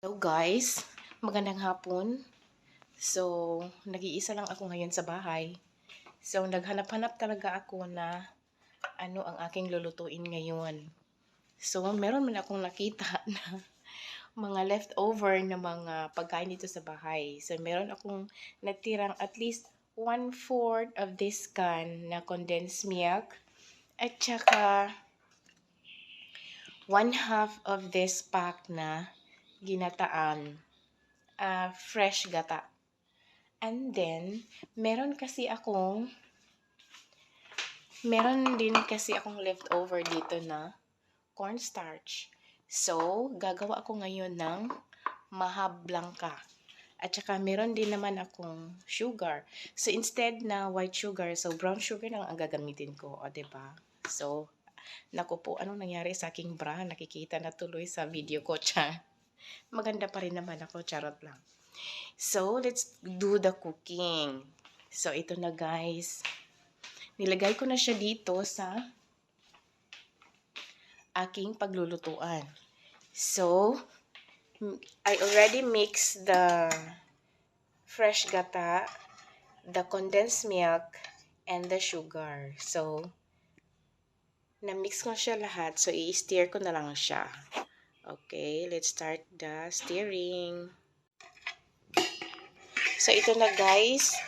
Hello guys, magandang hapon. So, nag-iisa lang ako ngayon sa bahay. So, naghanap-hanap talaga ako na ano ang aking lulutuin ngayon. So, meron man akong nakita na mga leftover na mga pagkain dito sa bahay. So, meron akong natirang at least 1/4 of this can na condensed milk at saka 1/2 of this pack na ginataan, fresh gata. And then, meron din kasi akong leftover dito na cornstarch. So, gagawa ako ngayon ng maha blanca. At saka meron din naman akong sugar. So, instead na white sugar, so brown sugar lang ang gagamitin ko. O, diba? So, naku po, anong nangyari sa aking bra? Nakikita na tuloy sa video ko, cha. Maganda pa rin naman ako, charot lang. So, let's do the cooking. So, ito na guys. Nilagay ko na siya dito sa aking paglulutuan. So, I already mixed the fresh gata, the condensed milk, and the sugar. So, na-mix ko siya lahat. So, i-stir ko na lang siya. Okay, let's start the stirring. So, ito na guys.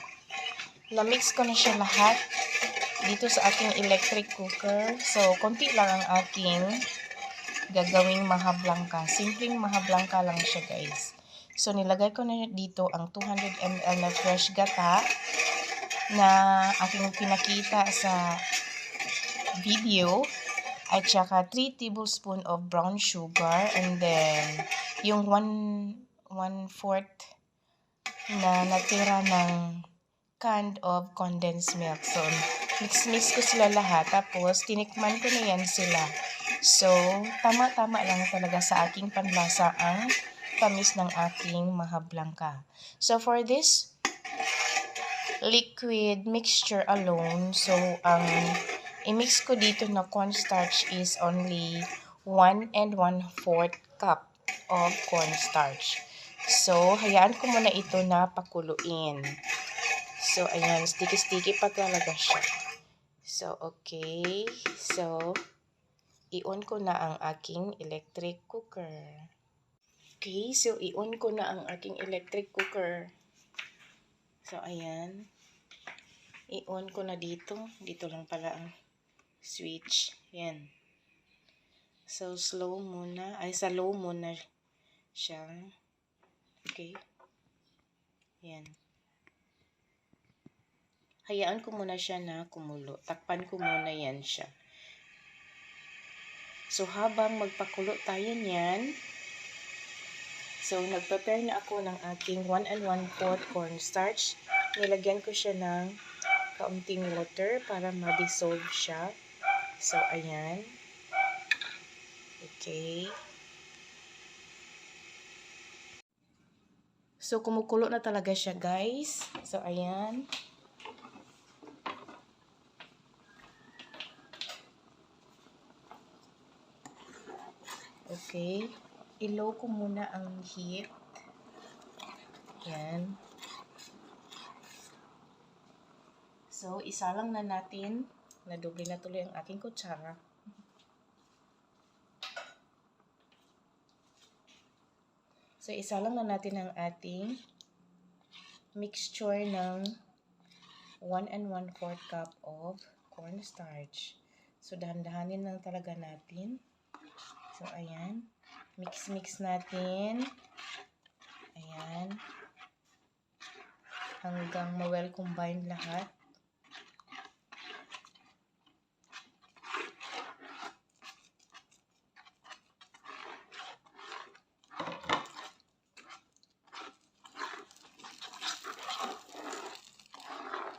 Na-mix ko na siya lahat dito sa aking electric cooker. So, konti lang ang aking gagawing maha blanca. Simpleng maha blanca lang siya guys. So, nilagay ko na dito ang 200 ml na fresh gata na aking pinakita sa video. At saka 3 tablespoon of brown sugar. And then, yung 1/4 na natira ng can of condensed milk. So, mix ko sila lahat. Tapos, tinikman ko na yan sila. So, tama-tama lang talaga sa aking panlasa ang tamis ng aking maha blanca. So, for this liquid mixture alone, so, ang i-mix ko dito na cornstarch is only 1 1/4 cup of cornstarch. So, hayaan ko muna ito na pakuluin. So, ayan, sticky-sticky pa talaga siya. So, okay. So, i-on ko na ang aking electric cooker. Okay, so i-on ko na ang aking electric cooker. So, ayan. I-on ko na dito. Dito lang pala ang switch. Ayan. So, slow muna. Ay, sa low muna siya. Okay. Ayan. Hayaan ko muna siya na kumulo. Takpan ko muna yan siya. So, habang magpakulo tayo niyan, so, nag-prepare na ako ng aking 1 1/4 cornstarch. Nilagyan ko siya ng kaunting water para ma-dissolve siya. So, ayan. Okay. So, kumukulo na talaga siya, guys. So, ayan. Okay. I-low ko muna ang heat. Ayan. So, isalang na natin. Nadoble na tuloy ang aking kutsara. So, isalang na natin ang ating mixture ng 1 1/4 cup of cornstarch. So, dahan-dahanin lang talaga natin. So, ayan. Mix natin. Ayan. Hanggang ma-well combine lahat.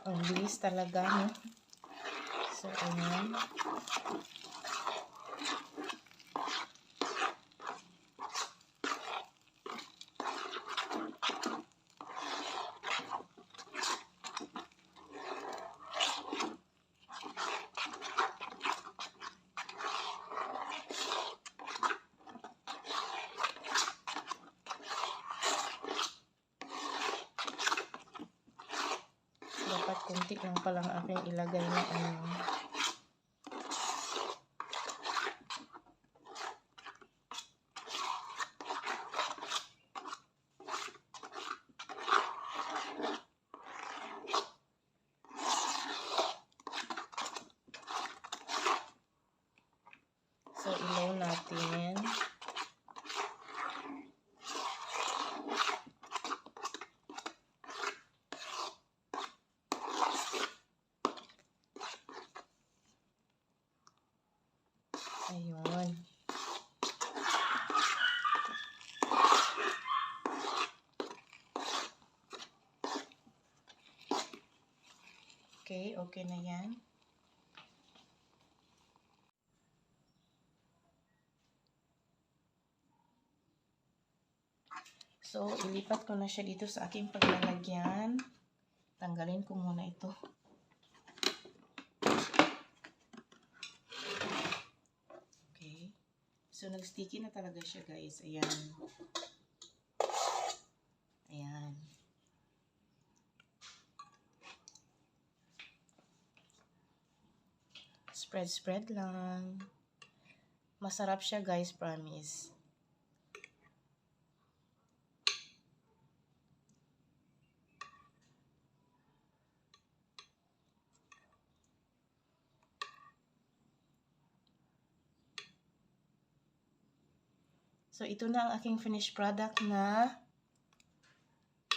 Ang bilis talaga, no? So, ayan. Kunti lang palang aking ilagay na ano. So, ilaw natin. Ayun. Okay, okay na yan. So, ilipat ko na siya dito sa aking paglalagyan. Tanggalin ko muna ito. Okay. So, nag-sticky na talaga siya, guys. Ayan. Ayan. Spread lang. Masarap siya, guys, promise. So, ito na ang aking finished product na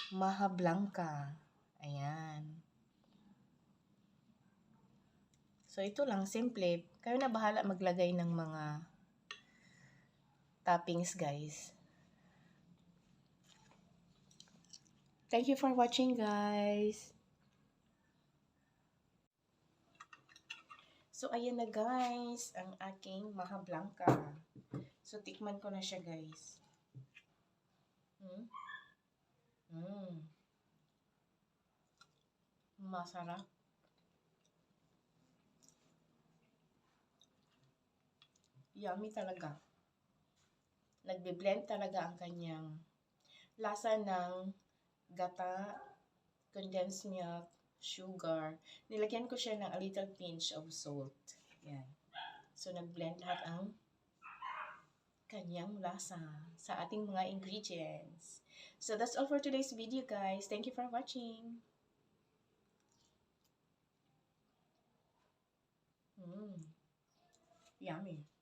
Maha Blanca. Ayan. So, ito lang, simple. Kayo na bahala maglagay ng mga toppings, guys. Thank you for watching, guys. So, ayan na, guys, ang aking Maha Blanca. So, tikman ko na siya, guys. Masarap. Yummy talaga. Nagbe-blend talaga ang kanyang lasa ng gata, condensed milk, sugar. Nilagyan ko siya ng a little pinch of salt. Yan. So, nag-blend lahat ang kanyang lasa sa ating mga ingredients. So, that's all for today's video, guys. Thank you for watching. Yummy.